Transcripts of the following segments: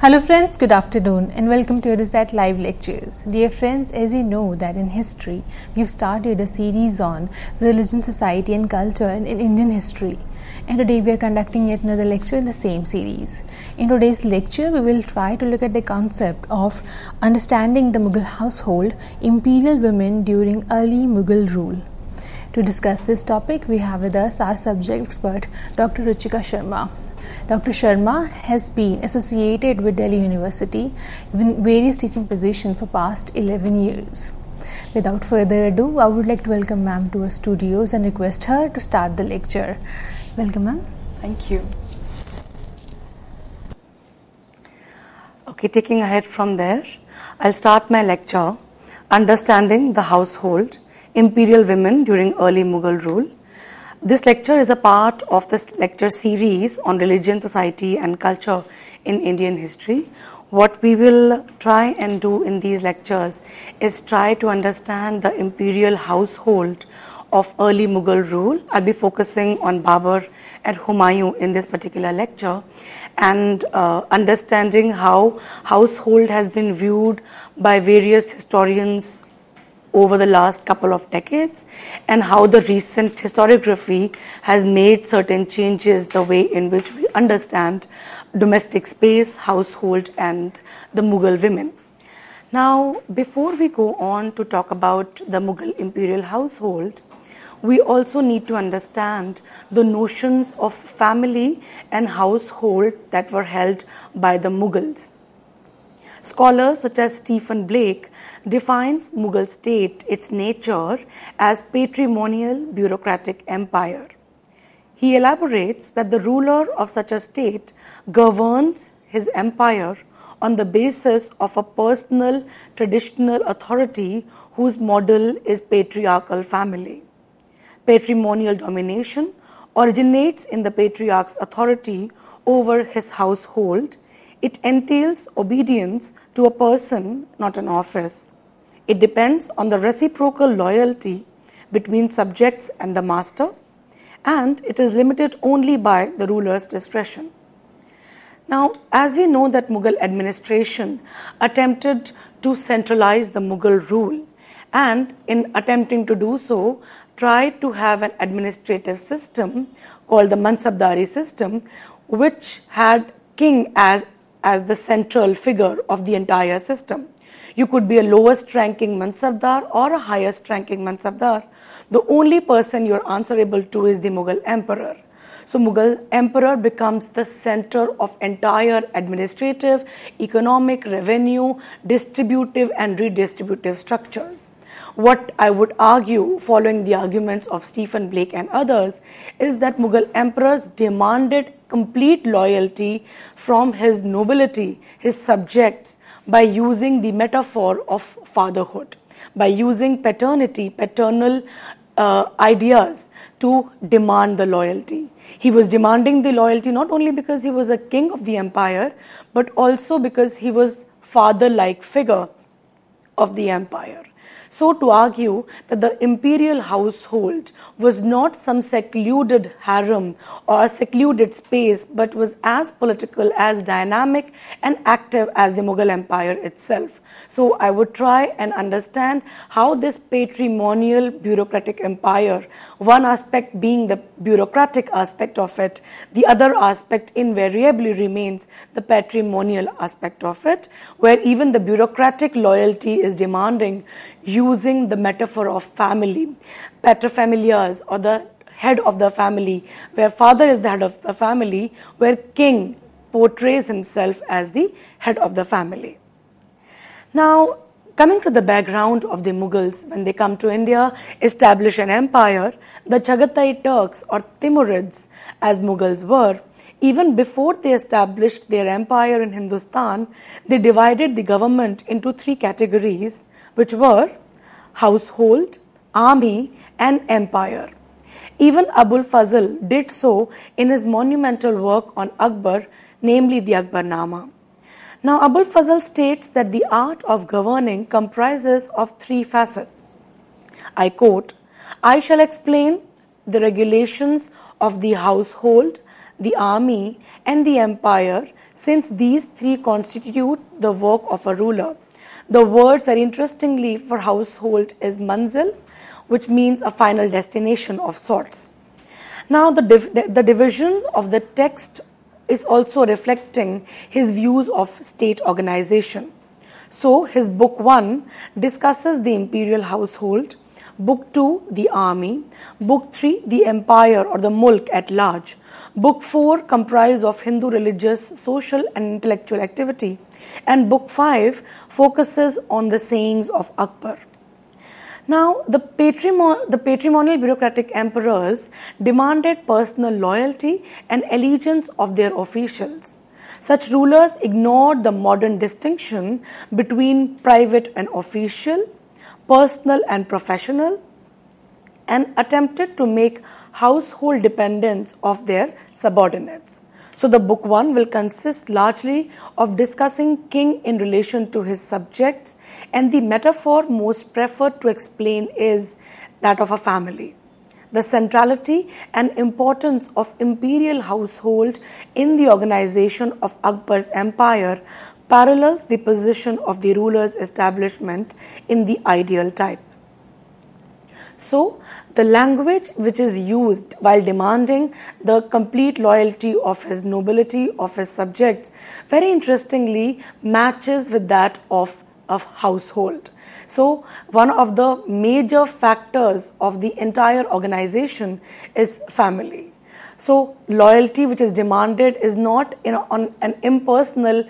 Hello friends, good afternoon and welcome to Understanding Live Lectures. Dear friends, as you know that in history, we've started a series on religion, society and culture in Indian history. And today we are conducting yet another lecture in the same series. In today's lecture, we will try to look at the concept of understanding the Mughal household, imperial women during early Mughal rule. To discuss this topic, we have with us our subject expert, Dr. Ruchika Sharma. Dr. Sharma has been associated with Delhi University in various teaching positions for past 11 years. Without further ado, I would like to welcome ma'am to our studios and request her to start the lecture. Welcome, ma'am. Thank you. Okay, taking ahead from there, I'll start my lecture, Understanding the Household, Imperial Women During Early Mughal Rule. This lecture is a part of this lecture series on religion, society and culture in Indian history. What we will try and do in these lectures is try to understand the imperial household of early Mughal rule. I'll be focusing on Babur and Humayun in this particular lecture, and understanding how household has been viewed by various historians over the last couple of decades, and how the recent historiography has made certain changes the way in which we understand domestic space, household and the Mughal women. Now, before we go on to talk about the Mughal imperial household, we also need to understand the notions of family and household that were held by the Mughals. Scholars such as Stephen Blake defines Mughal state, its nature, as patrimonial bureaucratic empire. He elaborates that the ruler of such a state governs his empire on the basis of a personal traditional authority whose model is patriarchal family. Patrimonial domination originates in the patriarch's authority over his household. It entails obedience to a person, not an office. It depends on the reciprocal loyalty between subjects and the master, and it is limited only by the ruler's discretion. Now, as we know that Mughal administration attempted to centralize the Mughal rule, and in attempting to do so, tried to have an administrative system called the Mansabdari system, which had king as the central figure of the entire system. You could be a lowest ranking Mansabdar or a highest ranking Mansabdar. The only person you're answerable to is the Mughal emperor. So Mughal emperor becomes the center of entire administrative, economic, revenue, distributive and redistributive structures. What I would argue, following the arguments of Stephen Blake and others, is that Mughal emperors demanded complete loyalty from his nobility, his subjects, by using the metaphor of fatherhood, by using paternity, paternal ideas to demand the loyalty. He was demanding the loyalty not only because he was a king of the empire, but also because he was father-like figure of the empire. So to argue that the imperial household was not some secluded harem or a secluded space, but was as political, as dynamic and active as the Mughal empire itself. So I would try and understand how this patrimonial bureaucratic empire, one aspect being the bureaucratic aspect of it, the other aspect invariably remains the patrimonial aspect of it, where even the bureaucratic loyalty is demanding using the metaphor of family, paterfamilias, or the head of the family, where father is the head of the family, where king portrays himself as the head of the family. Now, coming to the background of the Mughals, when they come to India, establish an empire, the Chagatai Turks or Timurids, as Mughals were, even before they established their empire in Hindustan, they divided the government into three categories, which were household, army, and empire. Even Abul Fazl did so in his monumental work on Akbar, namely the Akbarnama. Now, Abul Fazl states that the art of governing comprises of three facets. I quote, "I shall explain the regulations of the household, the army, and the empire, since these three constitute the work of a ruler. The word, very interestingly, for household is manzil, which means a final destination of sorts. Now, the division of the text is also reflecting his views of state organization. So, his book 1 discusses the imperial household, book 2 the army, book 3 the empire or the mulk at large, book 4 comprised of Hindu religious, social and intellectual activity, and book 5 focuses on the sayings of Akbar. Now, the patrimonial bureaucratic emperors demanded personal loyalty and allegiance of their officials. Such rulers ignored the modern distinction between private and official, personal and professional, and attempted to make household dependence of their subordinates. So the book 1 will consist largely of discussing king in relation to his subjects, and the metaphor most preferred to explain is that of a family. The centrality and importance of imperial household in the organization of Akbar's empire parallels the position of the ruler's establishment in the ideal type. So, the language which is used while demanding the complete loyalty of his nobility, of his subjects, very interestingly matches with that of household. So, one of the major factors of the entire organization is family. So, loyalty which is demanded is not on an impersonal,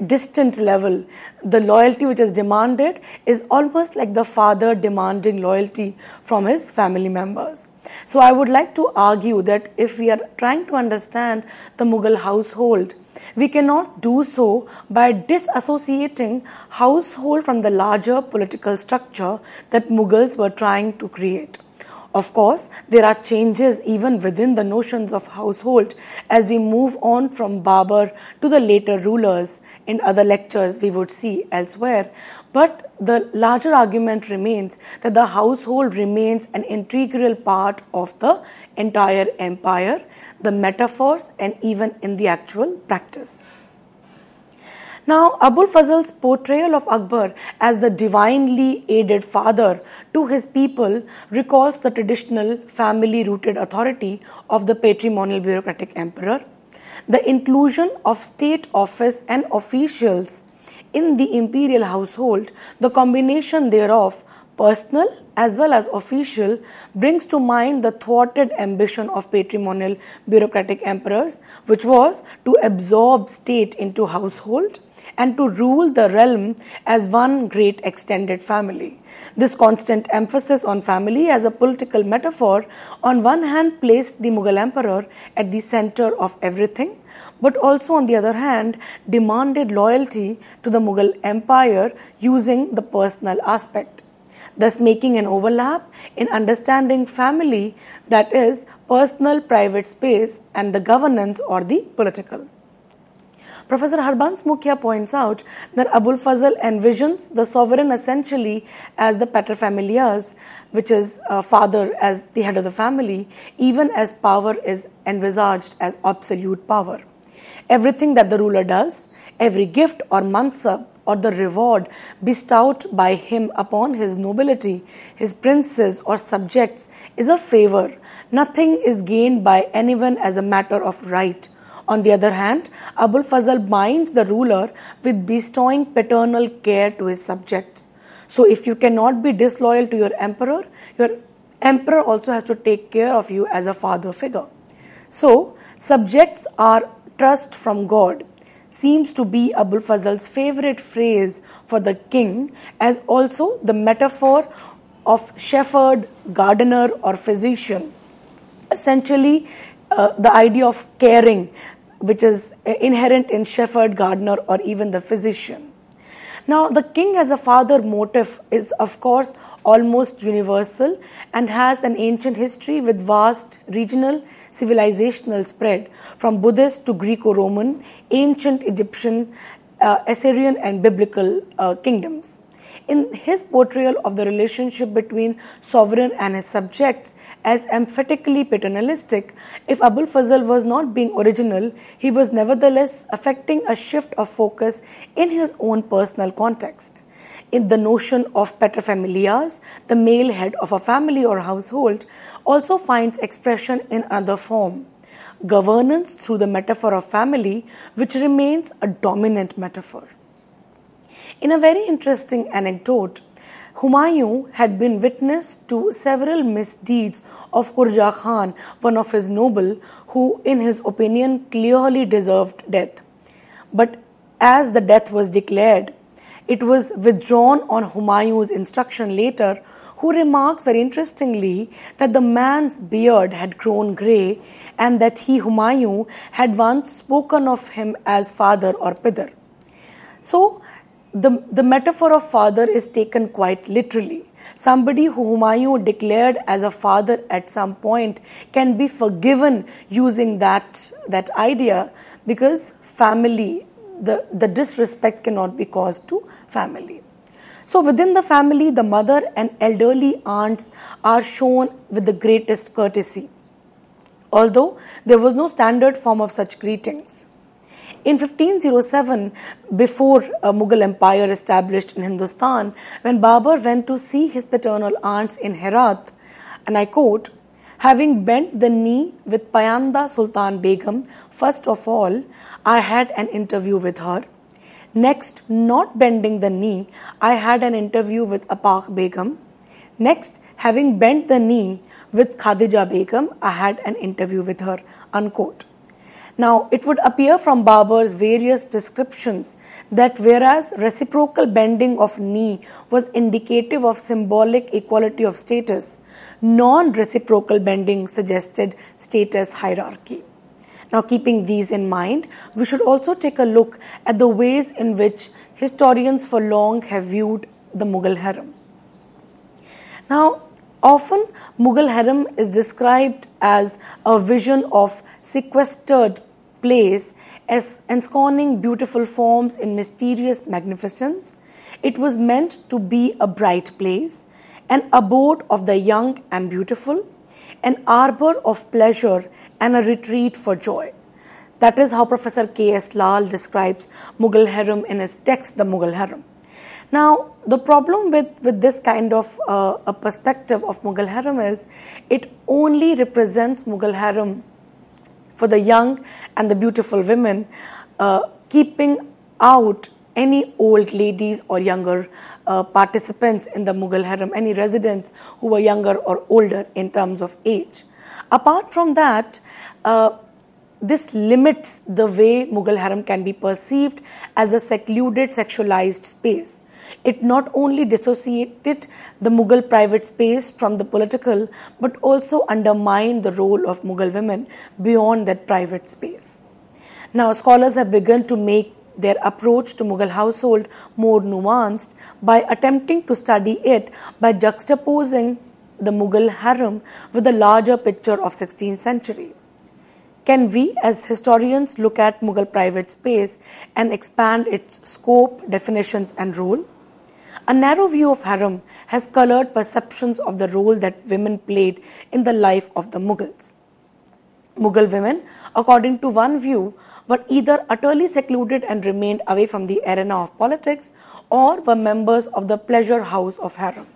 distant level. The loyalty which is demanded is almost like the father demanding loyalty from his family members. So I would like to argue that if we are trying to understand the Mughal household, we cannot do so by disassociating household from the larger political structure that Mughals were trying to create. Of course, there are changes even within the notions of household as we move on from Babur to the later rulers. In other lectures we would see elsewhere. But the larger argument remains that the household remains an integral part of the entire empire, the metaphors, and even in the actual practice. Now, Abul Fazl's portrayal of Akbar as the divinely aided father to his people recalls the traditional family-rooted authority of the patrimonial bureaucratic emperor. The inclusion of state office and officials in the imperial household, the combination thereof, personal as well as official, brings to mind the thwarted ambition of patrimonial bureaucratic emperors, which was to absorb state into household and to rule the realm as one great extended family. This constant emphasis on family as a political metaphor on one hand placed the Mughal emperor at the center of everything, but also on the other hand demanded loyalty to the Mughal empire using the personal aspect, thus making an overlap in understanding family, that is personal private space, and the governance or the political. Professor Harbans Mukhya points out that Abul Fazl envisions the sovereign essentially as the paterfamilias, which is father as the head of the family, even as power is envisaged as absolute power. Everything that the ruler does, every gift or mansab or the reward bestowed by him upon his nobility, his princes or subjects is a favor. Nothing is gained by anyone as a matter of right. On the other hand, Abul Fazl binds the ruler with bestowing paternal care to his subjects. So if you cannot be disloyal to your emperor also has to take care of you as a father figure. So subjects are trust from God seems to be Abul Fazl's favorite phrase for the king, as also the metaphor of shepherd, gardener or physician. Essentially, the idea of caring, which is inherent in shepherd, gardener or even the physician. Now, the king as a father motif is of course almost universal and has an ancient history with vast regional civilizational spread from Buddhist to Greco-Roman, ancient Egyptian, Assyrian and biblical kingdoms. in his portrayal of the relationship between sovereign and his subjects as emphatically paternalistic, if Abul Fazl was not being original, he was nevertheless affecting a shift of focus in his own personal context. In the notion of paterfamilias, the male head of a family or household, also finds expression in another form, governance through the metaphor of family, which remains a dominant metaphor. In a very interesting anecdote, Humayun had been witness to several misdeeds of Khurja Khan, one of his nobles, who in his opinion clearly deserved death. But as the death was declared, it was withdrawn on Humayun's instruction later, who remarks very interestingly that the man's beard had grown grey and that he, Humayun, had once spoken of him as father or pidar. So, the metaphor of father is taken quite literally. Somebody who Humayun declared as a father at some point can be forgiven using that idea, because family, the disrespect cannot be caused to family. So within the family, the mother and elderly aunts are shown with the greatest courtesy, although there was no standard form of such greetings. In 1507, before Mughal Empire established in Hindustan, when Babur went to see his paternal aunts in Herat, and I quote, "Having bent the knee with Payanda Sultan Begum, first of all, I had an interview with her. Next, not bending the knee, I had an interview with Apaq Begum. Next, having bent the knee with Khadija Begum, I had an interview with her," unquote. Now, it would appear from Babur's various descriptions that whereas reciprocal bending of knee was indicative of symbolic equality of status, non-reciprocal bending suggested status hierarchy. Now, keeping these in mind, we should also take a look at the ways in which historians for long have viewed the Mughal harem. Now, often Mughal harem is described as a vision of sequestered place as ensconcing beautiful forms in mysterious magnificence. It was meant to be a bright place, an abode of the young and beautiful, an arbor of pleasure and a retreat for joy. That is how Professor K.S. Lal describes Mughal harem in his text, The Mughal Harem. Now, the problem with this kind of a perspective of Mughal harem is it only represents Mughal harem for the young and the beautiful women, keeping out any old ladies or younger participants in the Mughal harem, any residents who were younger or older in terms of age. Apart from that, this limits the way Mughal harem can be perceived as a secluded, sexualized space. It not only dissociated the Mughal private space from the political, but also undermined the role of Mughal women beyond that private space. Now, scholars have begun to make their approach to Mughal household more nuanced by attempting to study it by juxtaposing the Mughal harem with the larger picture of 16th century. Can we as historians look at Mughal private space and expand its scope, definitions and role? A narrow view of harem has colored perceptions of the role that women played in the life of the Mughals. Mughal women, according to one view, were either utterly secluded and remained away from the arena of politics, or were members of the pleasure house of harem.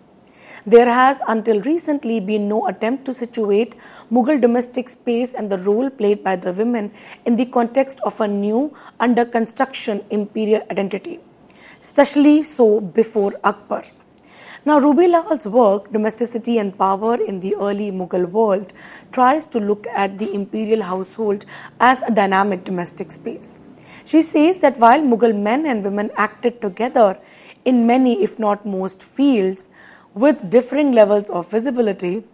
There has until recently been no attempt to situate Mughal domestic space and the role played by the women in the context of a new, under construction imperial identity, especially so before Akbar. Now, Ruby Lal's work, Domesticity and Power in the Early Mughal World, tries to look at the imperial household as a dynamic domestic space. She says that while Mughal men and women acted together in many, if not most, fields with differing levels of visibility,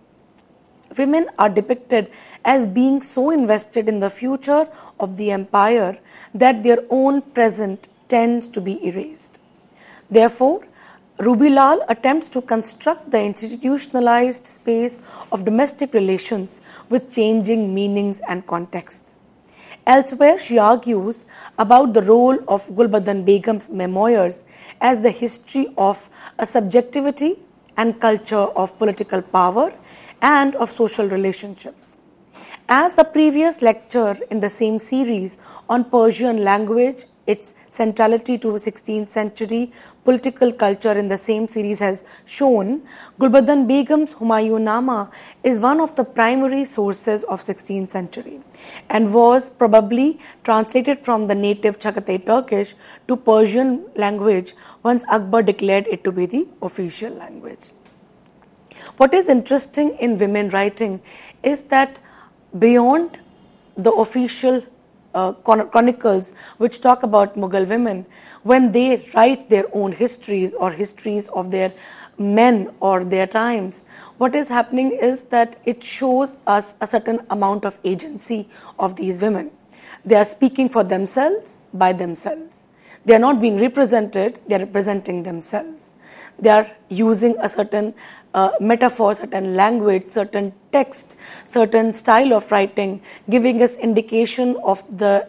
women are depicted as being so invested in the future of the empire that their own present tends to be erased. Therefore, Ruby Lal attempts to construct the institutionalized space of domestic relations with changing meanings and contexts. Elsewhere, she argues about the role of Gulbadan Begum's memoirs as the history of a subjectivity and culture of political power and of social relationships. As a previous lecture in the same series on Persian language, its centrality to 16th century political culture in the same series has shown, Gulbadan Begum's Humayun-Nama is one of the primary sources of 16th century and was probably translated from the native Chagatai Turkish to Persian language once Akbar declared it to be the official language. What is interesting in women writing is that beyond the official chronicles which talk about Mughal women, when they write their own histories or histories of their men or their times, what is happening is that it shows us a certain amount of agency of these women. They are speaking for themselves by themselves. They are not being represented, they are representing themselves. They are using a certain metaphor, certain language, certain text, certain style of writing, giving us indication of the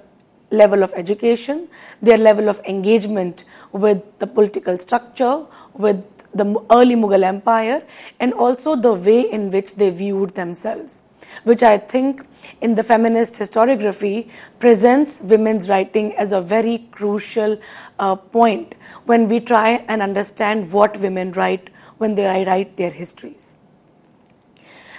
level of education, their level of engagement with the political structure, with the early Mughal Empire, and also the way in which they viewed themselves, which I think in the feminist historiography presents women's writing as a very crucial point when we try and understand what women write when they write their histories.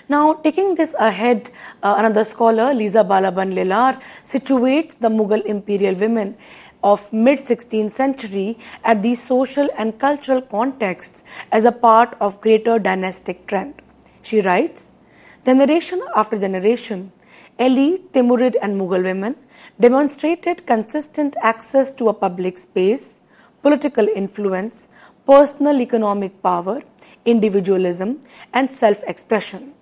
Now, taking this ahead, another scholar, Lisa Balaban Lilar, situates the Mughal imperial women of mid-16th century at the social and cultural contexts as a part of greater dynastic trend. She writes, generation after generation, elite Timurid and Mughal women demonstrated consistent access to a public space, political influence, personal economic power, individualism, and self-expression.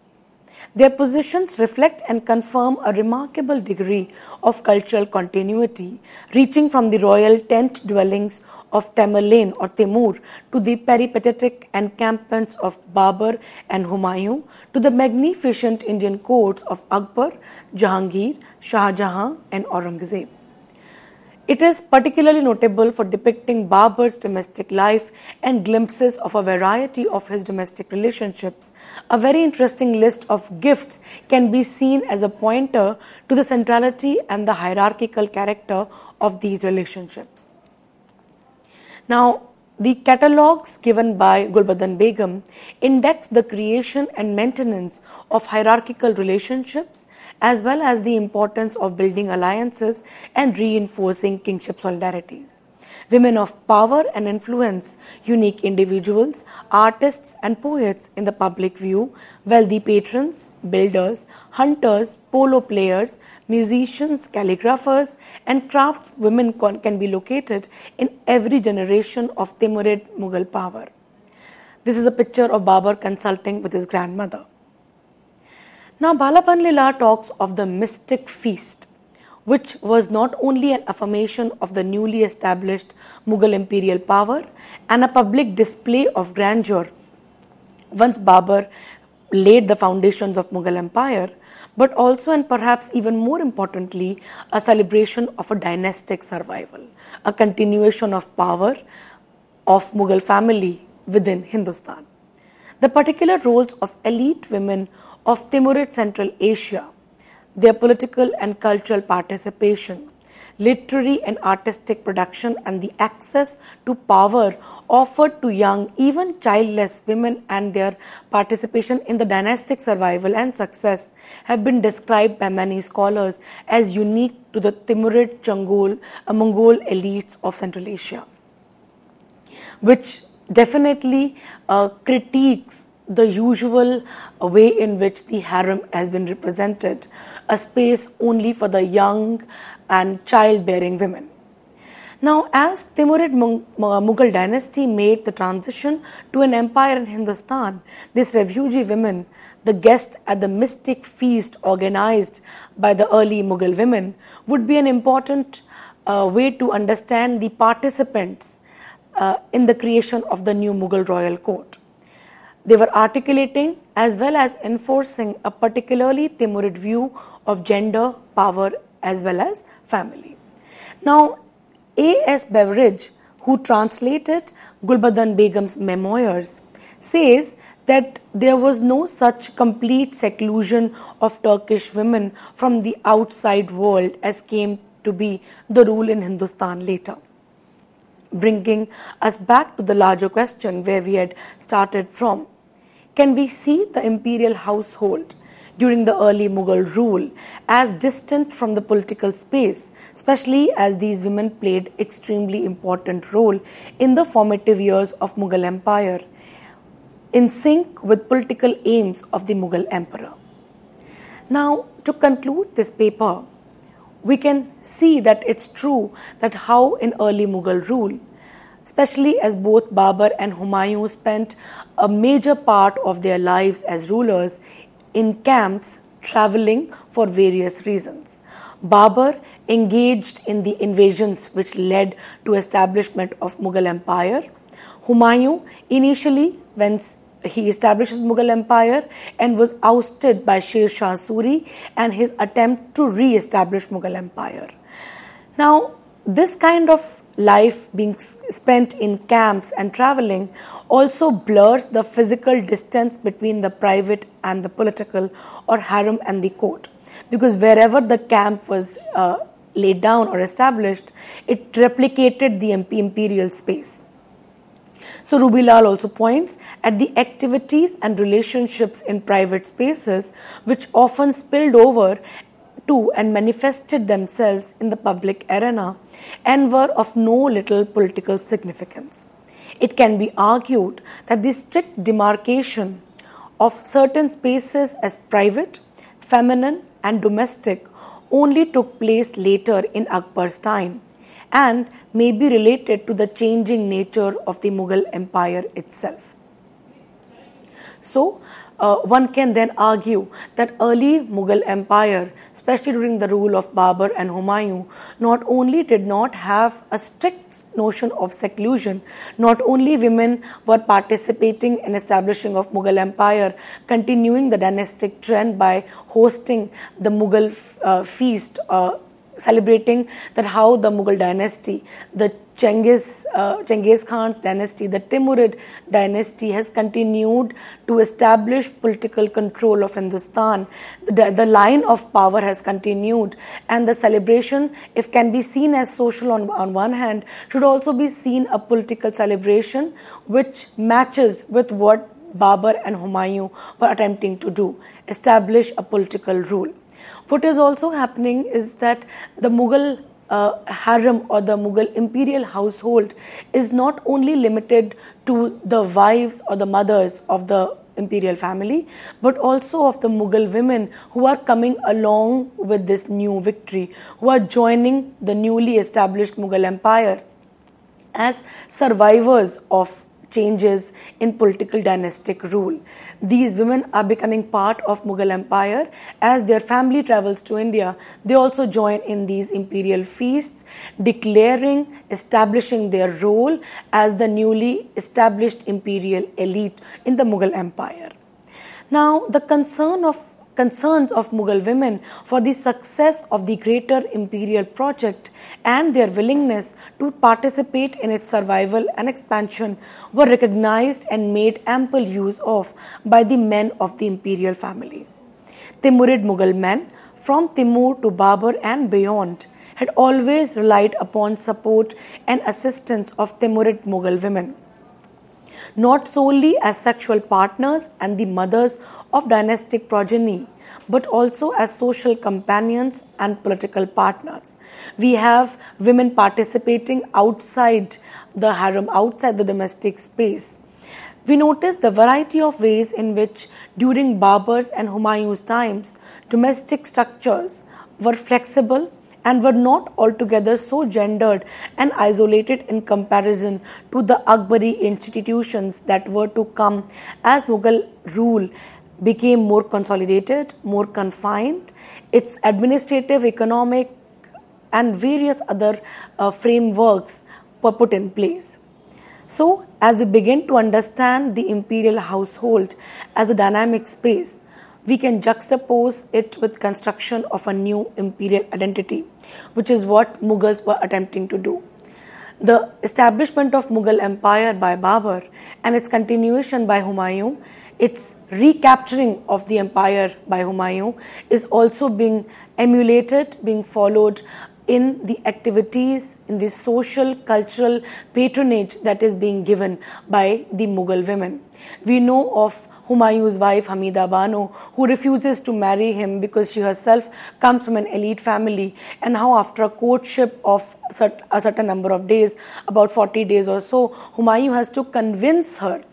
Their positions reflect and confirm a remarkable degree of cultural continuity, reaching from the royal tent dwellings of Tamerlane or Timur to the peripatetic encampments of Babur and Humayun to the magnificent Indian courts of Akbar, Jahangir, Shah Jahan, and Aurangzeb. It is particularly notable for depicting Babur's domestic life and glimpses of a variety of his domestic relationships. A very interesting list of gifts can be seen as a pointer to the centrality and the hierarchical character of these relationships. Now, the catalogues given by Gulbadan Begum index the creation and maintenance of hierarchical relationships as well as the importance of building alliances and reinforcing kingship solidarities. Women of power and influence, unique individuals, artists and poets in the public view, wealthy patrons, builders, hunters, polo players, musicians, calligraphers, and craft women can be located in every generation of Timurid Mughal power. This is a picture of Babur consulting with his grandmother. Now, Balaban Lilar talks of the mystic feast, which was not only an affirmation of the newly established Mughal imperial power and a public display of grandeur once Babur laid the foundations of Mughal Empire, but also and perhaps even more importantly, a celebration of a dynastic survival, a continuation of power of Mughal family within Hindustan. The particular roles of elite women of Timurid Central Asia, their political and cultural participation, literary and artistic production, and the access to power offered to young, even childless women and their participation in the dynastic survival and success have been described by many scholars as unique to the Timurid Mongol elites of Central Asia, which definitely critiques the usual way in which the harem has been represented, a space only for the young and childbearing women. Now, as Timurid Mughal dynasty made the transition to an empire in Hindustan, these refugee women, the guests at the mystic feast organized by the early Mughal women, would be an important way to understand the participants in the creation of the new Mughal royal court. They were articulating as well as enforcing a particularly Timurid view of gender, power, as well as family. Now, A.S. Beveridge, who translated Gulbadan Begum's memoirs, says that there was no such complete seclusion of Turkish women from the outside world as came to be the rule in Hindustan later. Bringing us back to the larger question where we had started from, can we see the imperial household during the early Mughal rule as distant from the political space, especially as these women played extremely important role in the formative years of Mughal Empire, in sync with political aims of the Mughal emperor? Now, to conclude this paper, we can see that it's true that how in early Mughal rule, especially as both Babur and Humayun spent a major part of their lives as rulers in camps traveling for various reasons. Babur engaged in the invasions which led to establishment of Mughal Empire. Humayun initially, when he established his Mughal Empire and was ousted by Sher Shah Suri and his attempt to re-establish Mughal Empire. Now, this kind of life being spent in camps and traveling also blurs the physical distance between the private and the political, or harem and the court, because wherever the camp was laid down or established, it replicated the imperial space. So Rubilal also points at the activities and relationships in private spaces which often spilled over to and manifested themselves in the public arena and were of no little political significance. It can be argued that the strict demarcation of certain spaces as private, feminine and domestic only took place later in Akbar's time and may be related to the changing nature of the Mughal Empire itself. So, one can then argue that early Mughal Empire, especially during the rule of Babur and Humayun, not only did not have a strict notion of seclusion, not only women were participating in establishing of Mughal Empire, continuing the dynastic trend by hosting the Mughal feast, celebrating that how the Mughal dynasty, the Genghis Khan's dynasty, the Timurid dynasty has continued to establish political control of Hindustan. The line of power has continued, and the celebration, if can be seen as social on one hand, should also be seen a political celebration which matches with what Babur and Humayun were attempting to do, establish a political rule. What is also happening is that the Mughal harem or the Mughal imperial household is not only limited to the wives or the mothers of the imperial family, but also of the Mughal women who are coming along with this new victory, who are joining the newly established Mughal Empire as survivors of changes in political dynastic rule. These women are becoming part of Mughal Empire. As their family travels to India, they also join in these imperial feasts, declaring, establishing their role as the newly established imperial elite in the Mughal Empire. Now, the concerns of Mughal women for the success of the greater imperial project and their willingness to participate in its survival and expansion were recognized and made ample use of by the men of the imperial family. Timurid Mughal men, from Timur to Babur and beyond, had always relied upon support and assistance of Timurid Mughal women, not solely as sexual partners and the mothers of dynastic progeny, but also as social companions and political partners. We have women participating outside the harem, outside the domestic space. We notice the variety of ways in which during Babur's and Humayun's times, domestic structures were flexible and were not altogether so gendered and isolated in comparison to the Akbari institutions that were to come as Mughal rule became more consolidated, more confined. Its administrative, economic and various other frameworks were put in place. So, as we begin to understand the imperial household as a dynamic space, we can juxtapose it with construction of a new imperial identity, which is what Mughals were attempting to do. The establishment of Mughal Empire by Babur and its continuation by Humayun, its recapturing of the empire by Humayun, is also being emulated, being followed in the activities, in the social, cultural patronage that is being given by the Mughal women. We know of Humayun's wife Hamida Bano, who refuses to marry him because she herself comes from an elite family, and how after a courtship of a certain number of days, about 40 days or so, Humayun has to convince her,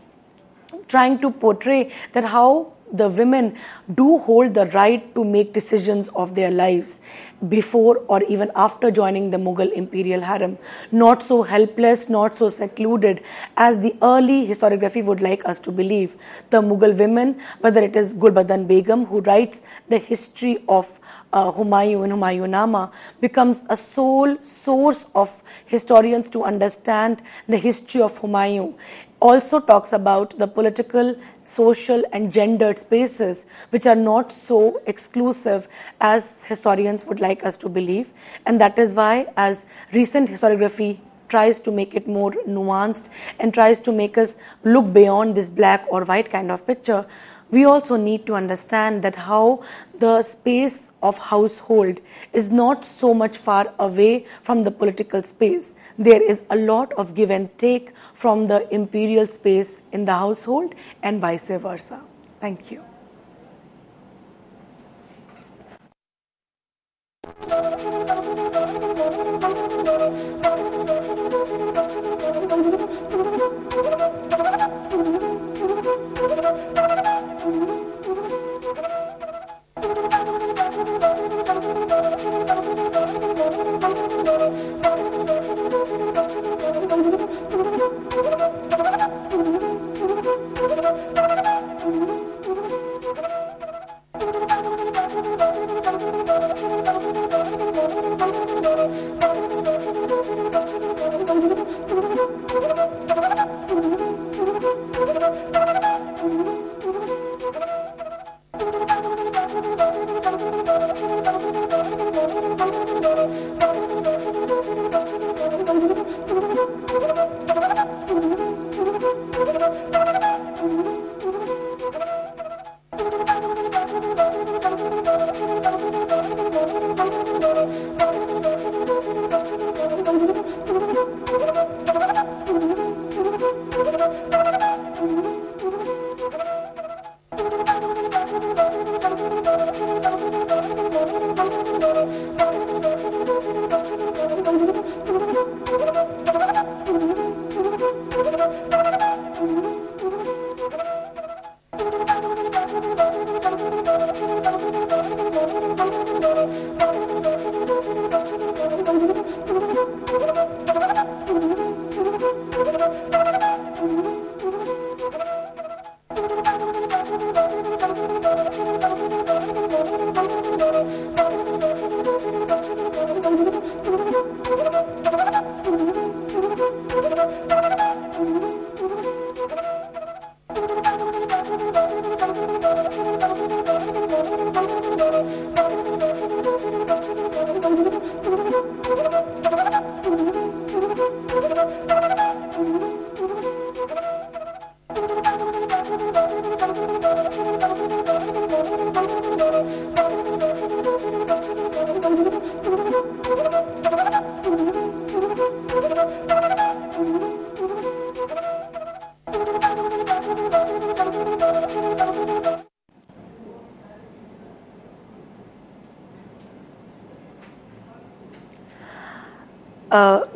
trying to portray that how the women do hold the right to make decisions of their lives before or even after joining the Mughal imperial harem. Not so helpless, not so secluded as the early historiography would like us to believe. The Mughal women, whether it is Gulbadan Begum, who writes the history of Humayun and Humayunama, becomes a sole source of historians to understand the history of Humayun, also talks about the political, social and gendered spaces which are not so exclusive as historians would like us to believe. And that is why, as recent historiography tries to make it more nuanced and tries to make us look beyond this black or white kind of picture, we also need to understand that how the space of household is not so much far away from the political space. There is a lot of give and take from the imperial space in the household and vice versa. Thank you.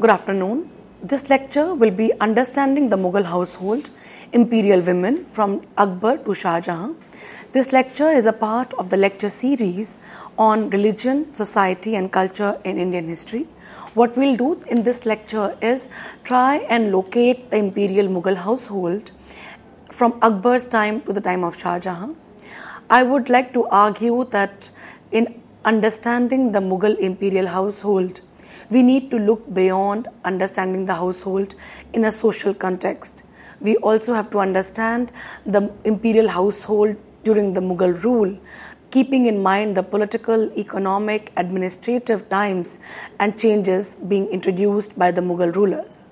Good afternoon. This lecture will be Understanding the Mughal Household, Imperial Women from Akbar to Shah Jahan. This lecture is a part of the lecture series on religion, society and culture in Indian history. What we'll do in this lecture is try and locate the Imperial Mughal household from Akbar's time to the time of Shah Jahan. I would like to argue that in understanding the Mughal imperial household, we need to look beyond understanding the household in a social context. We also have to understand the imperial household during the Mughal rule, keeping in mind the political, economic, administrative times and changes being introduced by the Mughal rulers.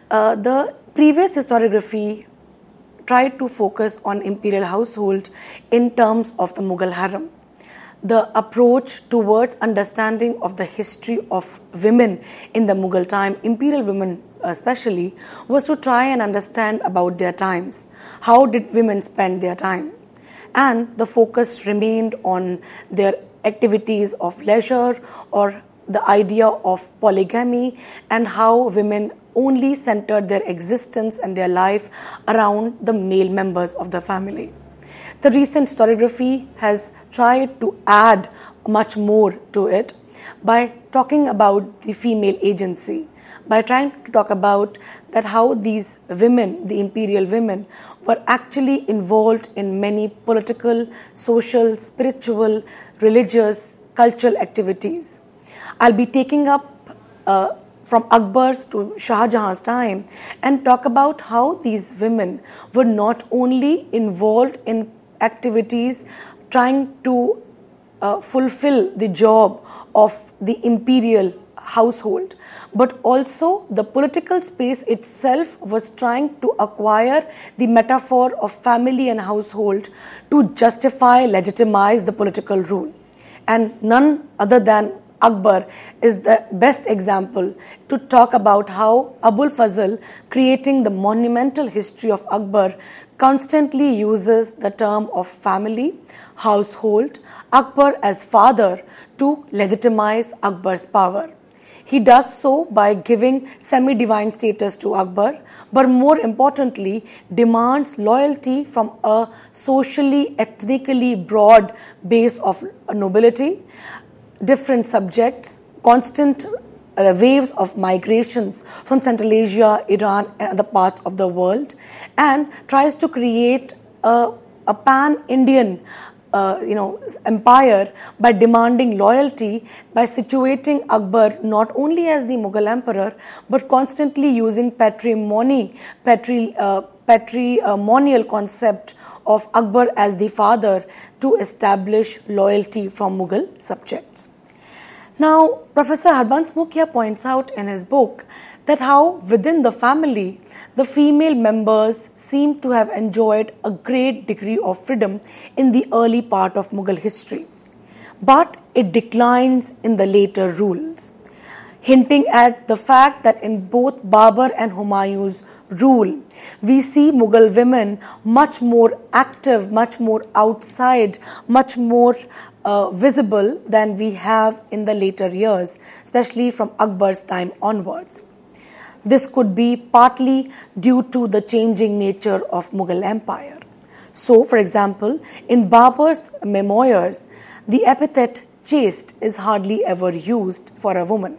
The previous historiography tried to focus on imperial household in terms of the Mughal harem. The approach towards understanding of the history of women in the Mughal time, imperial women especially, was to try and understand about their times. How did women spend their time? And the focus remained on their activities of leisure or the idea of polygamy and how women only centered their existence and their life around the male members of the family. The recent historiography has tried to add much more to it by talking about the female agency, by trying to talk about that how these women, the imperial women, were actually involved in many political, social, spiritual, religious, cultural activities. I'll be taking up from Akbar's to Shah Jahan's time and talk about how these women were not only involved in activities trying to fulfill the job of the imperial household, but also the political space itself was trying to acquire the metaphor of family and household to justify, legitimize the political rule. And none other than Akbar is the best example to talk about how Abul Fazl, creating the monumental history of Akbar, constantly uses the term of family, household, Akbar as father to legitimize Akbar's power. He does so by giving semi-divine status to Akbar, but more importantly, demands loyalty from a socially, ethnically broad base of nobility, different subjects, constant waves of migrations from Central Asia, Iran, and other parts of the world, and tries to create a pan-Indian empire by demanding loyalty, by situating Akbar not only as the Mughal emperor, but constantly using patrimonial concept of Akbar as the father to establish loyalty from Mughal subjects. Now, Professor Harbans Mukhia points out in his book that how within the family, the female members seem to have enjoyed a great degree of freedom in the early part of Mughal history, but it declines in the later rules, hinting at the fact that in both Babur and Humayun's rule, we see Mughal women much more active, much more outside, much more visible than we have in the later years, especially from Akbar's time onwards. This could be partly due to the changing nature of Mughal empire. So, for example, in Babur's memoirs, the epithet chaste is hardly ever used for a woman.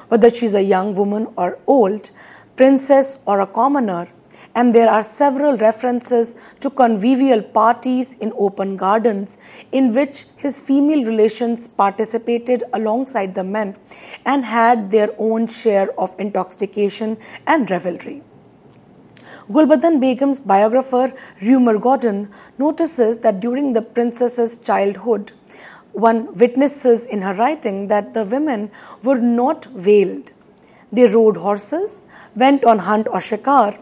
Whether she is a young woman or old, princess or a commoner, and there are several references to convivial parties in open gardens in which his female relations participated alongside the men and had their own share of intoxication and revelry. Gulbadan Begum's biographer Rumer Gordon notices that during the princess's childhood, one witnesses in her writing that the women were not veiled. They rode horses, went on hunt or shikar,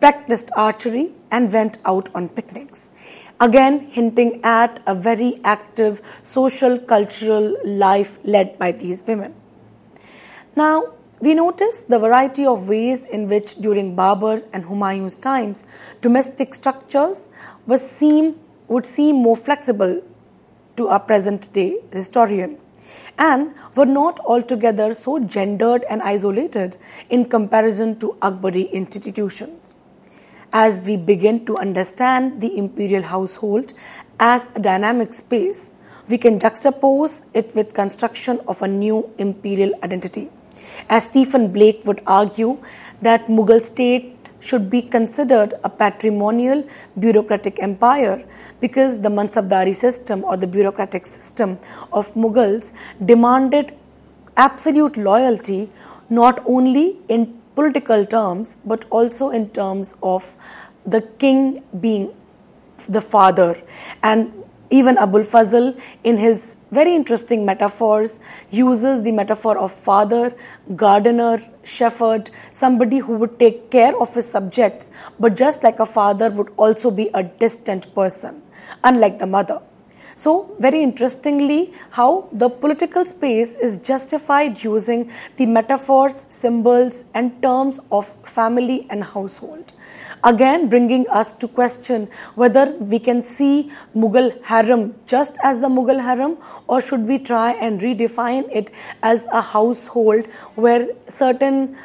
practiced archery and went out on picnics, again hinting at a very active social cultural life led by these women. Now, we notice the variety of ways in which during Babur's and Humayun's times, domestic structures would seem more flexible to a present-day historian and were not altogether so gendered and isolated in comparison to Akbari institutions. As we begin to understand the imperial household as a dynamic space, we can juxtapose it with construction of a new imperial identity. As Stephen Blake would argue that Mughal state should be considered a patrimonial bureaucratic empire because the Mansabdari system or the bureaucratic system of Mughals demanded absolute loyalty not only in political terms but also in terms of the king being the father. And even Abul Fazl, in his very interesting metaphors, uses the metaphor of father, gardener, shepherd, somebody who would take care of his subjects, but just like a father would also be a distant person, unlike the mother. So, very interestingly, how the political space is justified using the metaphors, symbols, and terms of family and household. Again, bringing us to question whether we can see Mughal harem just as the Mughal harem, or should we try and redefine it as a household where certain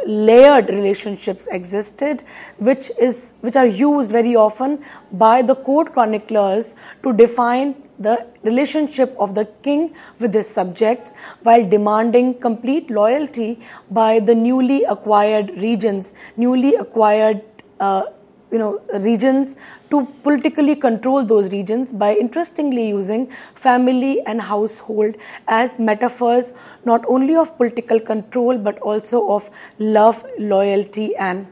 layered relationships existed, which are used very often by the court chroniclers to define the relationship of the king with his subjects, while demanding complete loyalty by the newly acquired regions, regions, to politically control those regions by interestingly using family and household as metaphors not only of political control but also of love, loyalty, and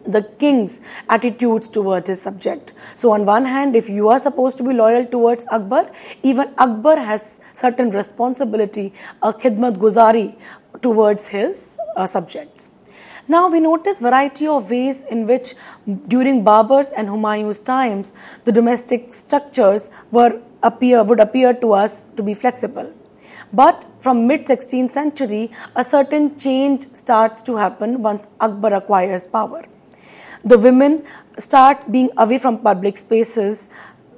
the king's attitudes towards his subject. So on one hand, if you are supposed to be loyal towards Akbar, even Akbar has certain responsibility, a khidmat guzari towards his subjects. Now we notice variety of ways in which during Babur's and Humayun's times the domestic structures would appear to us to be flexible. But from mid-16th century, a certain change starts to happen once Akbar acquires power. The women start being away from public spaces,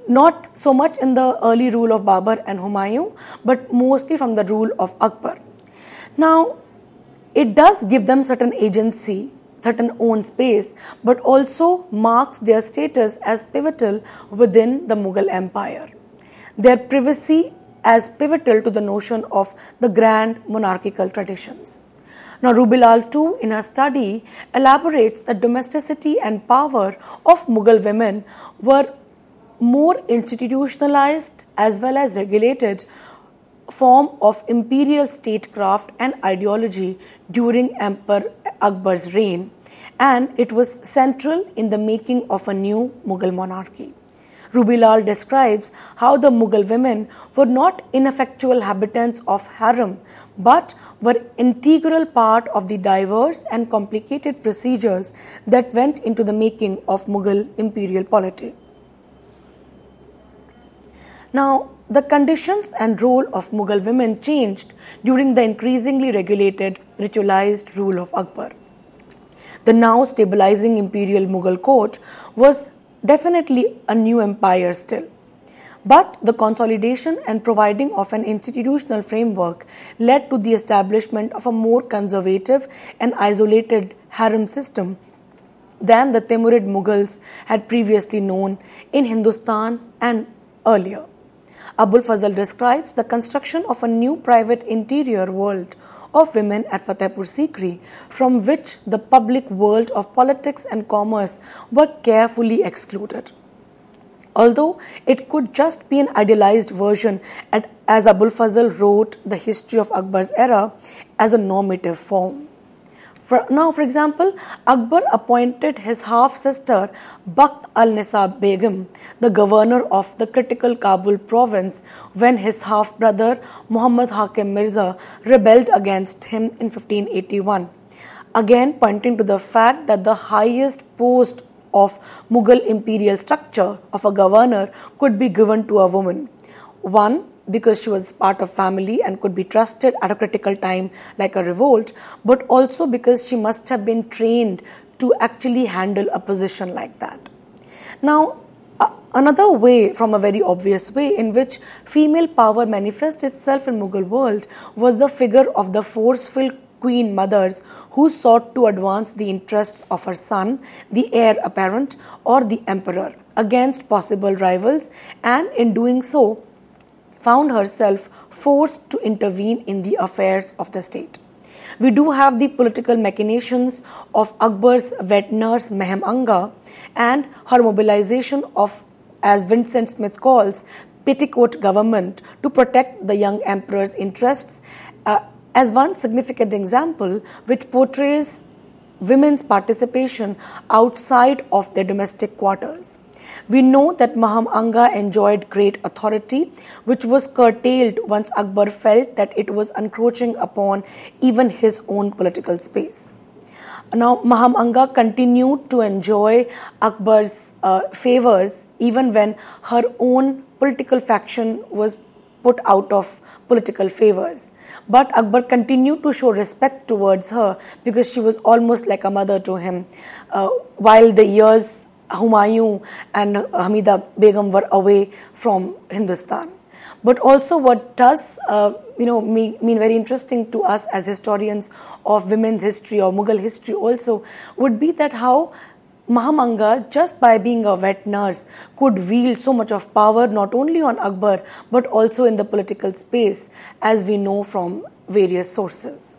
not so much in the early rule of Babur and Humayun, but mostly from the rule of Akbar. Now, it does give them certain agency, certain own space, but also marks their status as pivotal within the Mughal Empire. Their privacy as pivotal to the notion of the grand monarchical traditions. Now, Rubilal too, in her study, elaborates that domesticity and power of Mughal women were more institutionalized as well as regulated form of imperial statecraft and ideology during Emperor Akbar's reign, and it was central in the making of a new Mughal monarchy. Rubilal describes how the Mughal women were not ineffectual habitants of harem, but were integral part of the diverse and complicated procedures that went into the making of Mughal imperial polity. Now, the conditions and role of Mughal women changed during the increasingly regulated, ritualized rule of Akbar. The now stabilizing imperial Mughal court was definitely a new empire still. But the consolidation and providing of an institutional framework led to the establishment of a more conservative and isolated harem system than the Timurid Mughals had previously known in Hindustan and earlier. Abul Fazl describes the construction of a new private interior world of women at Fatehpur Sikri, from which the public world of politics and commerce were carefully excluded. Although it could just be an idealized version, as Abul Fazl wrote the history of Akbar's era as a normative form. For example, Akbar appointed his half-sister Bakht al-Nisa Begum, the governor of the critical Kabul province, when his half-brother Muhammad Hakim Mirza rebelled against him in 1581. Again, pointing to the fact that the highest post of Mughal imperial structure of a governor could be given to a woman. One, because she was part of family and could be trusted at a critical time like a revolt, but also because she must have been trained to actually handle a position like that. Now, another way, from a very obvious way, in which female power manifested itself in Mughal world was the figure of the forceful queen mothers who sought to advance the interests of her son, the heir apparent, or the emperor against possible rivals, and in doing so, found herself forced to intervene in the affairs of the state. We do have the political machinations of Akbar's wet nurse Mehem Anga and her mobilization of, as Vincent Smith calls, petticoat government to protect the young emperor's interests, as one significant example which portrays women's participation outside of their domestic quarters. We know that Maham Anga enjoyed great authority, which was curtailed once Akbar felt that it was encroaching upon even his own political space. Now, Maham Anga continued to enjoy Akbar's favors even when her own political faction was put out of political favors. But Akbar continued to show respect towards her because she was almost like a mother to him. While the years Humayun and Hamida Begum were away from Hindustan. But also what does mean very interesting to us as historians of women's history or Mughal history also would be that how Maham Anga, just by being a wet nurse, could wield so much of power not only on Akbar but also in the political space, as we know from various sources.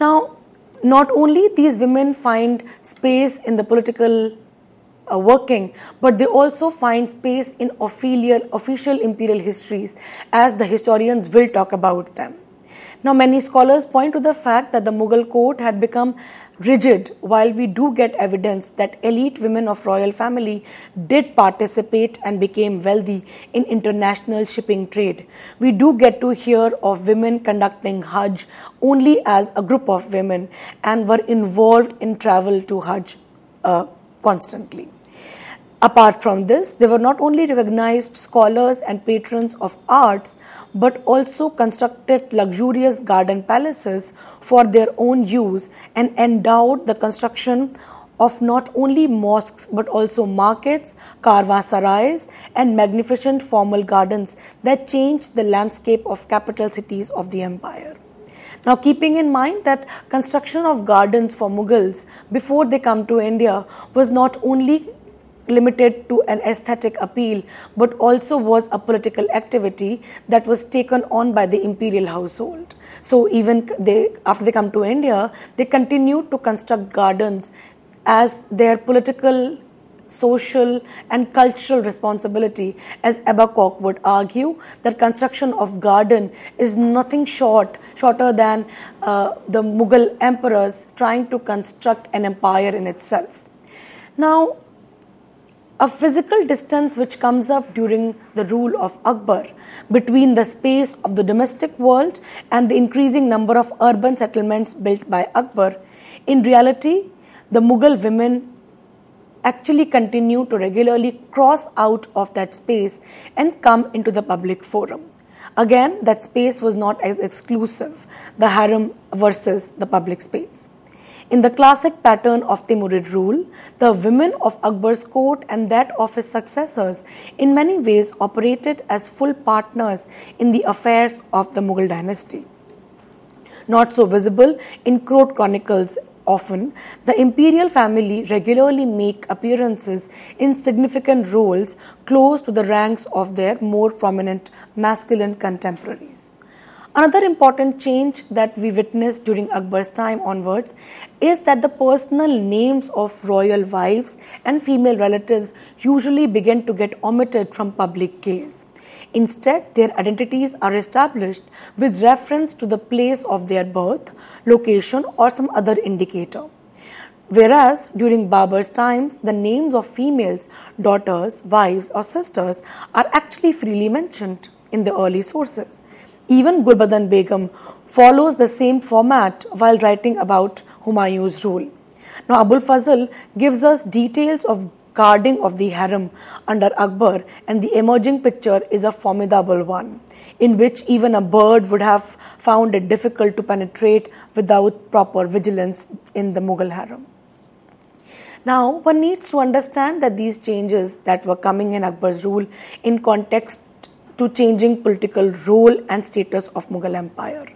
Now, not only these women find space in the political working, but they also find space in official imperial histories, as the historians will talk about them. Now, many scholars point to the fact that the Mughal court had become rigid, while we do get evidence that elite women of royal family did participate and became wealthy in international shipping trade. We do get to hear of women conducting Hajj only as a group of women and were involved in travel to Hajj constantly. Apart from this, they were not only recognized scholars and patrons of arts, but also constructed luxurious garden palaces for their own use and endowed the construction of not only mosques but also markets, karvansarais, and magnificent formal gardens that changed the landscape of capital cities of the empire. Now, keeping in mind that construction of gardens for Mughals before they come to India was not only limited to an aesthetic appeal, but also was a political activity that was taken on by the imperial household. So even after they come to India, they continued to construct gardens as their political, social and cultural responsibility, as Abercock would argue that construction of garden is nothing shorter than the Mughal emperors trying to construct an empire in itself. Now, a physical distance which comes up during the rule of Akbar between the space of the domestic world and the increasing number of urban settlements built by Akbar, in reality, the Mughal women actually continue to regularly cross out of that space and come into the public forum. Again, that space was not as exclusive, the harem versus the public space. In the classic pattern of Timurid rule, the women of Akbar's court and that of his successors in many ways operated as full partners in the affairs of the Mughal dynasty. Not so visible in court chronicles often, the imperial family regularly make appearances in significant roles close to the ranks of their more prominent masculine contemporaries. Another important change that we witnessed during Akbar's time onwards is that the personal names of royal wives and female relatives usually begin to get omitted from public gaze. Instead, their identities are established with reference to the place of their birth, location, or some other indicator. Whereas during Babur's times, the names of females, daughters, wives, or sisters are actually freely mentioned in the early sources. Even Gulbadan Begum follows the same format while writing about Humayun's rule. Now, Abul Fazl gives us details of guarding of the harem under Akbar, and the emerging picture is a formidable one, in which even a bird would have found it difficult to penetrate without proper vigilance in the Mughal harem. Now, one needs to understand that these changes that were coming in Akbar's rule in context to changing political role and status of Mughal empire.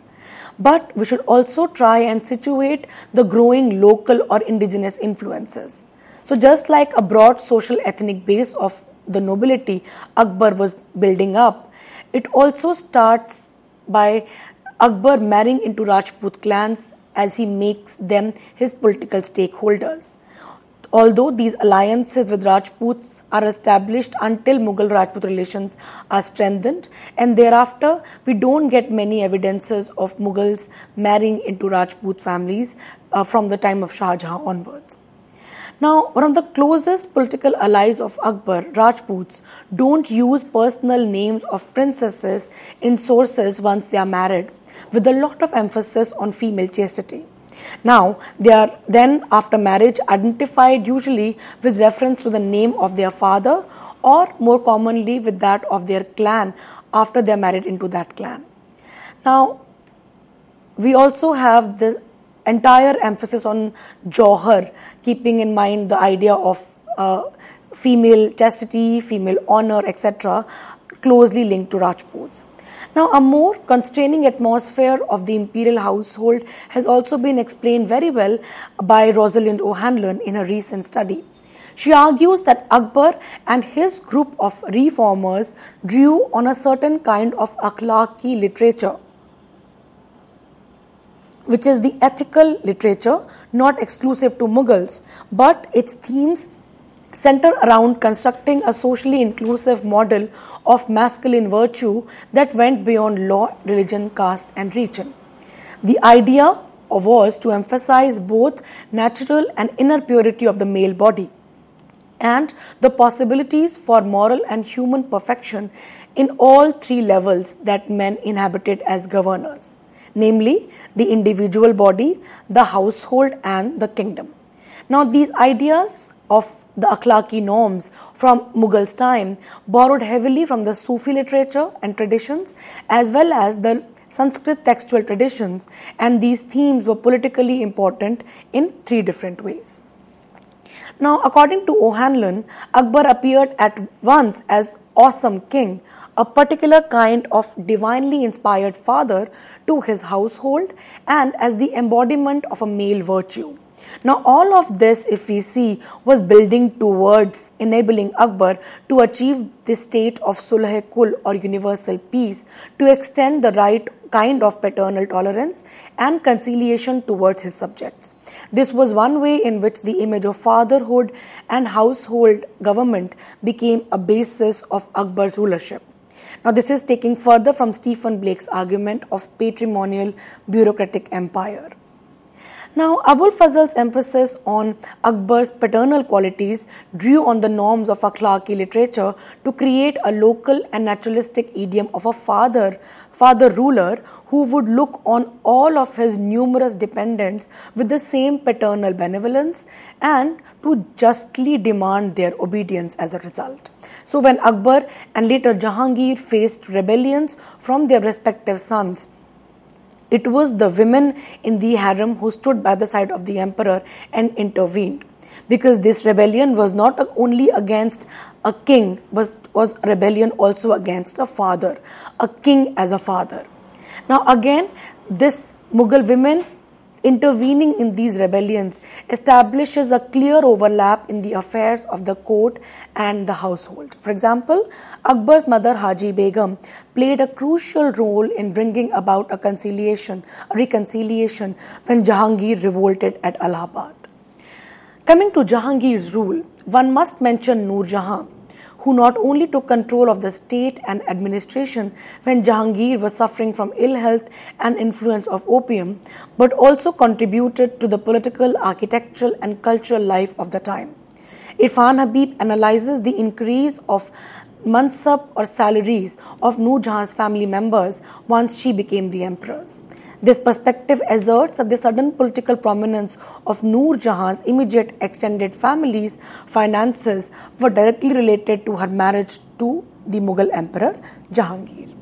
But we should also try and situate the growing local or indigenous influences. So just like a broad social ethnic base of the nobility Akbar was building up, it also starts by Akbar marrying into Rajput clans as he makes them his political stakeholders. Although these alliances with Rajputs are established until Mughal-Rajput relations are strengthened, and thereafter we don't get many evidences of Mughals marrying into Rajput families from the time of Shah Jahan onwards. Now, one of the closest political allies of Akbar, Rajputs, don't use personal names of princesses in sources once they are married, with a lot of emphasis on female chastity. Now, they are then, after marriage, identified usually with reference to the name of their father or more commonly with that of their clan after they are married into that clan. Now, we also have this entire emphasis on Jauhar, keeping in mind the idea of female chastity, female honor, etc., closely linked to Rajputs. Now, a more constraining atmosphere of the imperial household has also been explained very well by Rosalind O'Hanlon in a recent study. She argues that Akbar and his group of reformers drew on a certain kind of akhlaqi literature, which is the ethical literature not exclusive to Mughals, but its themes center around constructing a socially inclusive model of masculine virtue that went beyond law, religion, caste, and region. The idea was to emphasize both natural and inner purity of the male body and the possibilities for moral and human perfection in all three levels that men inhabited as governors, namely the individual body, the household, and the kingdom. Now, these ideas of the akhlaqi norms from Mughals' time borrowed heavily from the Sufi literature and traditions as well as the Sanskrit textual traditions, and these themes were politically important in three different ways. Now, according to O'Hanlon, Akbar appeared at once as awesome king, a particular kind of divinely inspired father to his household, and as the embodiment of a male virtue. Now, all of this, if we see, was building towards enabling Akbar to achieve the state of Sulh-e-Kul or universal peace, to extend the right kind of paternal tolerance and conciliation towards his subjects. This was one way in which the image of fatherhood and household government became a basis of Akbar's rulership. Now, this is taking further from Stephen Blake's argument of patrimonial bureaucratic empire. Now, Abul Fazl's emphasis on Akbar's paternal qualities drew on the norms of akhlaqi literature to create a local and naturalistic idiom of a father ruler who would look on all of his numerous dependents with the same paternal benevolence and to justly demand their obedience as a result. So, when Akbar and later Jahangir faced rebellions from their respective sons, it was the women in the harem who stood by the side of the emperor and intervened, because this rebellion was not only against a king, but was a rebellion also against a father, a king as a father. Now again, this Mughal women intervening in these rebellions establishes a clear overlap in the affairs of the court and the household. For example, Akbar's mother Haji Begum played a crucial role in bringing about a reconciliation when Jahangir revolted at Allahabad. Coming to Jahangir's rule, one must mention Noor Jahan, who not only took control of the state and administration when Jahangir was suffering from ill health and influence of opium, but also contributed to the political, architectural and cultural life of the time. Irfan Habib analyzes the increase of mansab or salaries of Noor Jahan's family members once she became the empress. This perspective asserts that the sudden political prominence of Noor Jahan's immediate extended family's finances were directly related to her marriage to the Mughal emperor Jahangir.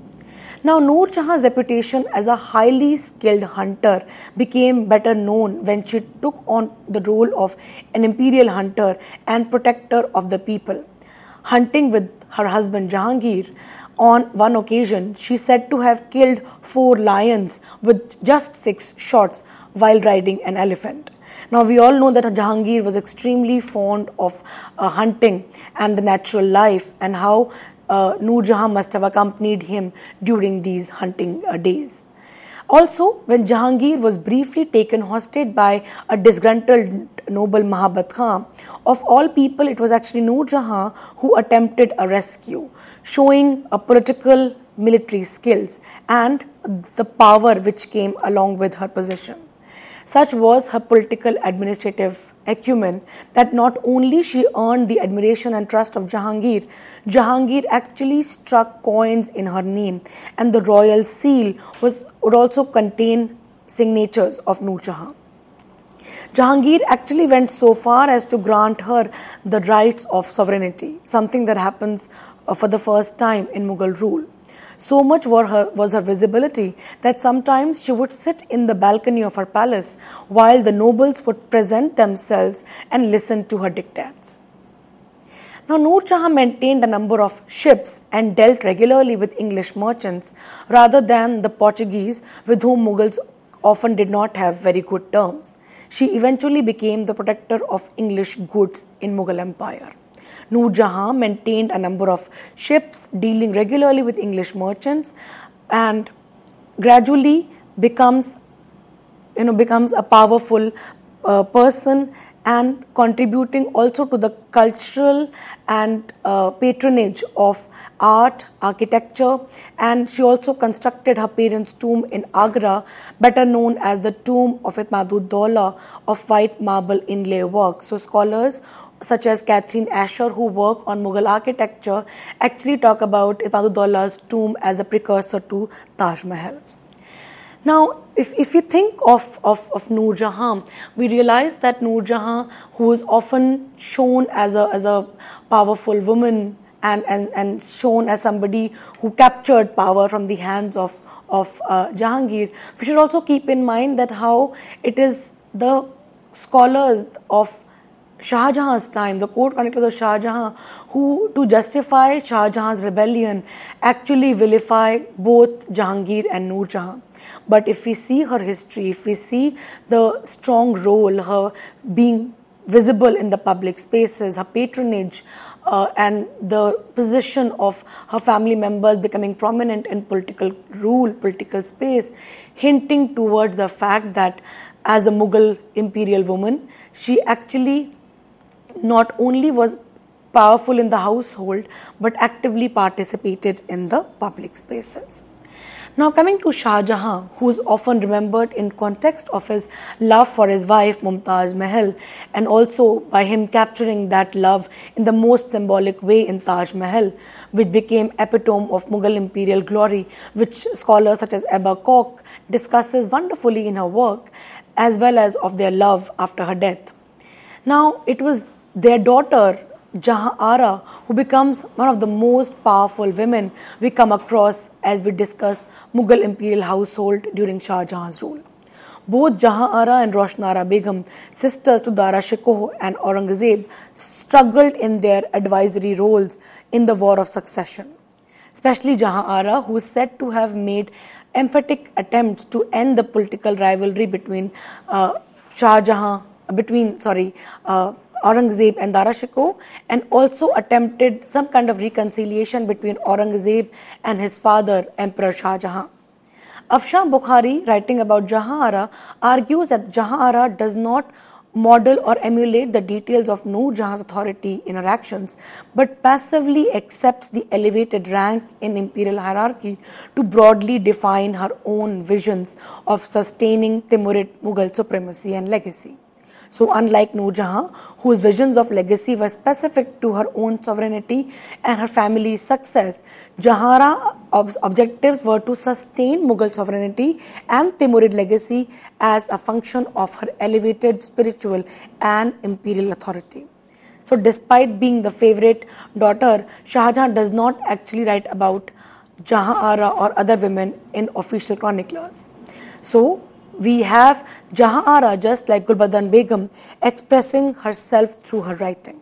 Now, Noor Jahan's reputation as a highly skilled hunter became better known when she took on the role of an imperial hunter and protector of the people. Hunting with her husband Jahangir, on one occasion, she said to have killed 4 lions with just 6 shots while riding an elephant. Now, we all know that Jahangir was extremely fond of hunting and the natural life, and how Noor Jahan must have accompanied him during these hunting days. Also, when Jahangir was briefly taken hostage by a disgruntled noble Mahabat Khan, of all people, it was actually Noor Jahan who attempted a rescue, showing a political military skills and the power which came along with her position. Such was her political administrative acumen that not only she earned the admiration and trust of Jahangir, Jahangir actually struck coins in her name, and the royal seal would also contain signatures of Noor Jahan. Jahangir actually went so far as to grant her the rights of sovereignty, something that happens for the first time in Mughal rule. So much was her visibility that sometimes she would sit in the balcony of her palace while the nobles would present themselves and listen to her dictates. Now, Noor Jahan maintained a number of ships and dealt regularly with English merchants rather than the Portuguese, with whom Mughals often did not have very good terms. She eventually became the protector of English goods in Mughal Empire. Noor Jahan maintained a number of ships dealing regularly with English merchants and gradually becomes a powerful person and contributing also to the cultural and patronage of art, architecture, and she also constructed her parents' tomb in Agra, better known as the tomb of Itmad-ud-Dawla of white marble inlay work. So scholars such as Catherine Asher, who work on Mughal architecture, actually talk about Itmad-ud-Dawla's tomb as a precursor to Taj Mahal. Now, if we think of Noor Jahan, we realize that Noor Jahan, who is often shown as a powerful woman and shown as somebody who captured power from the hands of Jahangir, we should also keep in mind that how it is the scholars of Shah Jahan's time, the court chroniclers of Shah Jahan, who to justify Shah Jahan's rebellion actually vilify both Jahangir and Noor Jahan. But if we see her history, if we see the strong role, her being visible in the public spaces, her patronage, and the position of her family members becoming prominent in political rule, political space, hinting towards the fact that as a Mughal imperial woman, she actually not only was powerful in the household, but actively participated in the public spaces. Now coming to Shah Jahan, who is often remembered in context of his love for his wife Mumtaz Mahal, and also by him capturing that love in the most symbolic way in Taj Mahal, which became epitome of Mughal imperial glory, which scholars such as Ebba Koch discusses wonderfully in her work, as well as of their love after her death. Now it was their daughter Jahan Ara, who becomes one of the most powerful women we come across as we discuss Mughal imperial household during Shah Jahan's rule. Both Jahan Ara and Roshanara Begum, sisters to Dara Shikoh and Aurangzeb, struggled in their advisory roles in the War of Succession. Especially Jahan Ara, who is said to have made emphatic attempts to end the political rivalry between Aurangzeb and Dara Shikoh, and also attempted some kind of reconciliation between Aurangzeb and his father, Emperor Shah Jahan. Afshan Bukhari, writing about Jahan Ara, argues that Jahan Ara does not model or emulate the details of Noor Jahan's authority in her actions, but passively accepts the elevated rank in imperial hierarchy to broadly define her own visions of sustaining Timurid Mughal supremacy and legacy. So unlike Noor Jahan, whose visions of legacy were specific to her own sovereignty and her family's success, Jahan Ara's objectives were to sustain Mughal sovereignty and Timurid legacy as a function of her elevated spiritual and imperial authority. So despite being the favorite daughter, Shah Jahan does not actually write about Jahan Ara or other women in official chroniclers. So we have Jahan Ara, just like Gulbadan Begum, expressing herself through her writing.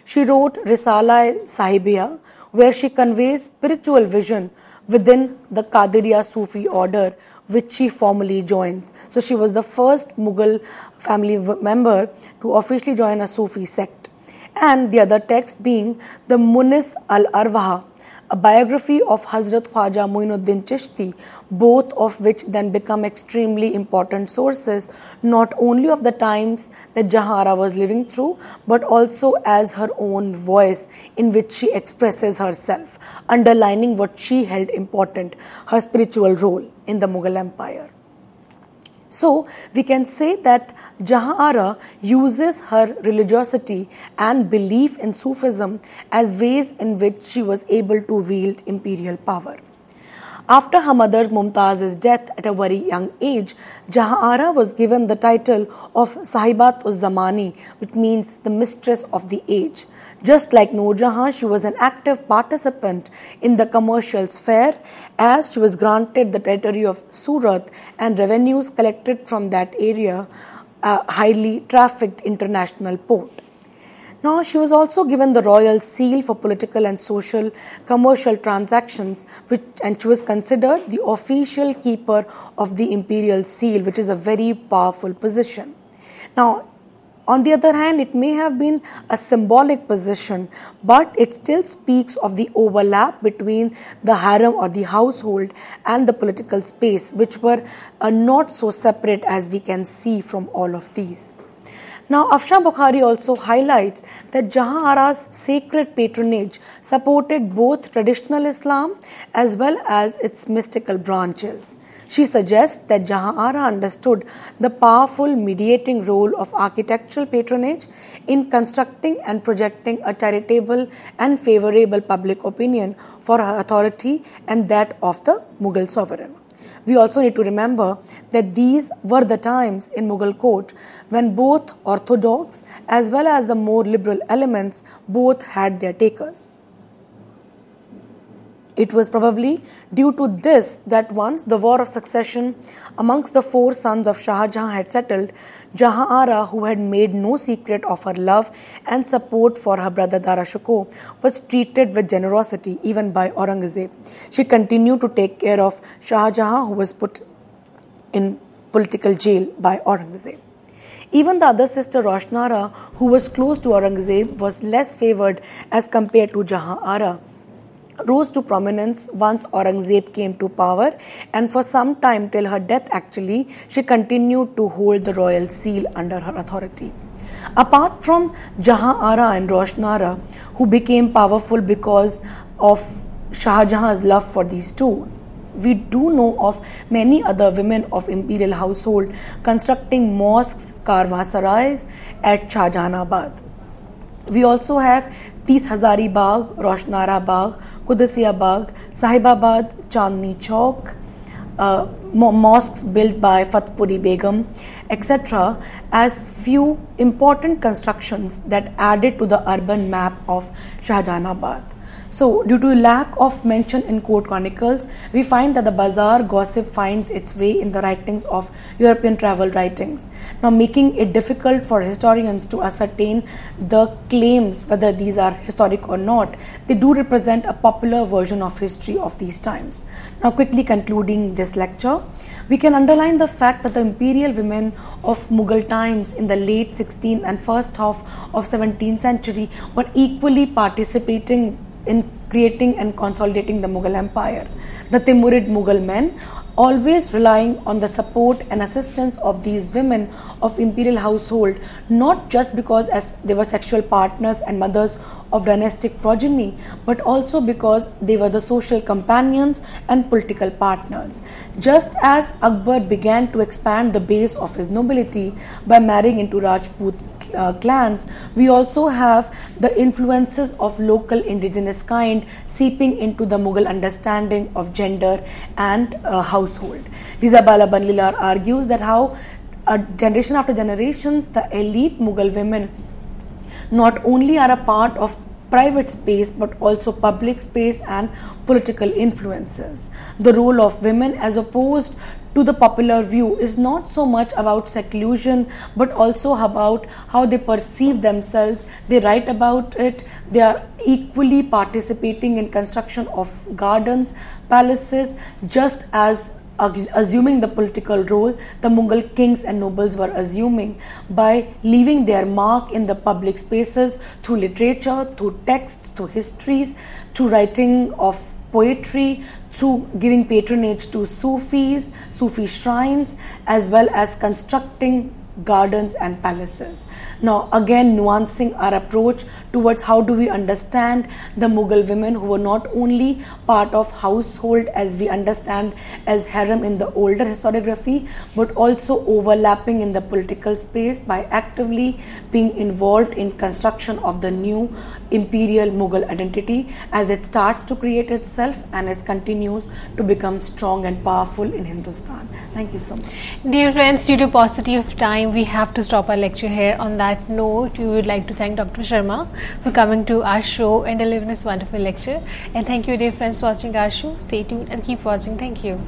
She wrote Risala-e-Sahibiya, where she conveys spiritual vision within the Qadiriya Sufi order, which she formally joins. So she was the first Mughal family member to officially join a Sufi sect. And the other text being the Munis al-Arwaha, a biography of Hazrat Khwaja Muinuddin Chishti, both of which then become extremely important sources, not only of the times that Jahan Ara was living through, but also as her own voice in which she expresses herself, underlining what she held important, her spiritual role in the Mughal Empire. So we can say that Jahan Ara uses her religiosity and belief in Sufism as ways in which she was able to wield imperial power. After her mother Mumtaz's death at a very young age, Jahan Ara was given the title of Sahibat-uz-Zamani, which means the mistress of the age. Just like Noor Jahan, she was an active participant in the commercial sphere as she was granted the territory of Surat and revenues collected from that area, a highly trafficked international port. Now, she was also given the royal seal for political and social commercial transactions, and she was considered the official keeper of the imperial seal, which is a very powerful position. Now, on the other hand, it may have been a symbolic position, but it still speaks of the overlap between the harem or the household and the political space, which were not so separate as we can see from all of these. Now, Afshan Bukhari also highlights that Jahan Ara's sacred patronage supported both traditional Islam as well as its mystical branches. She suggests that Jahan Ara understood the powerful mediating role of architectural patronage in constructing and projecting a charitable and favorable public opinion for her authority and that of the Mughal sovereign. We also need to remember that these were the times in Mughal court when both orthodox as well as the more liberal elements both had their takers. It was probably due to this that once the war of succession amongst the four sons of Shah Jahan had settled, Jahan Ara, who had made no secret of her love and support for her brother Dara Shikoh, was treated with generosity even by Aurangzeb. She continued to take care of Shah Jahan, who was put in political jail by Aurangzeb. Even the other sister Roshnara, who was close to Aurangzeb, was less favored as compared to Jahan Ara, rose to prominence once Aurangzeb came to power, and for some time till her death actually, she continued to hold the royal seal under her authority. Apart from Jahan Ara and Roshnara, who became powerful because of Shah Jahan's love for these two, we do know of many other women of imperial household constructing mosques, karvansarais at Shahjahanabad. We also have Tis Hazari Bagh, Roshnara Bagh, Qudsiya Bagh, Sahibabad, Chandni Chowk, mosques built by Fatpuri Begum, etc. as few important constructions that added to the urban map of Shahjahanabad. So, due to lack of mention in court chronicles, we find that the bazaar gossip finds its way in the writings of European travel writings, now making it difficult for historians to ascertain the claims whether these are historic or not. They do represent a popular version of history of these times. Now, quickly concluding this lecture, we can underline the fact that the imperial women of Mughal times in the late 16th and first half of 17th century were equally participating in creating and consolidating the Mughal Empire. The Timurid Mughal men, always relying on the support and assistance of these women of imperial household, not just because as they were sexual partners and mothers of dynastic progeny, but also because they were the social companions and political partners. Just as Akbar began to expand the base of his nobility by marrying into Rajput clans, we also have the influences of local indigenous kind seeping into the Mughal understanding of gender and household. Lisa Bala Banlilar argues that how generation after generations, the elite Mughal women not only are a part of private space but also public space and political influences. The role of women as opposed to the popular view is not so much about seclusion but also about how they perceive themselves. They write about it. They are equally participating in construction of gardens, palaces, just as assuming the political role the Mughal kings and nobles were assuming by leaving their mark in the public spaces through literature, through text, through histories, through writing of poetry, through giving patronage to Sufis, Sufi shrines, as well as constructing gardens and palaces. Now again, nuancing our approach towards how do we understand the Mughal women who were not only part of household as we understand as harem in the older historiography, but also overlapping in the political space by actively being involved in construction of the new imperial Mughal identity as it starts to create itself and as continues to become strong and powerful in Hindustan. Thank you so much. Dear friends, due to paucity of time, we have to stop our lecture here. On that note, we would like to thank Dr. Sharma for coming to our show and delivering this wonderful lecture. And thank you, dear friends, for watching our show. Stay tuned and keep watching. Thank you.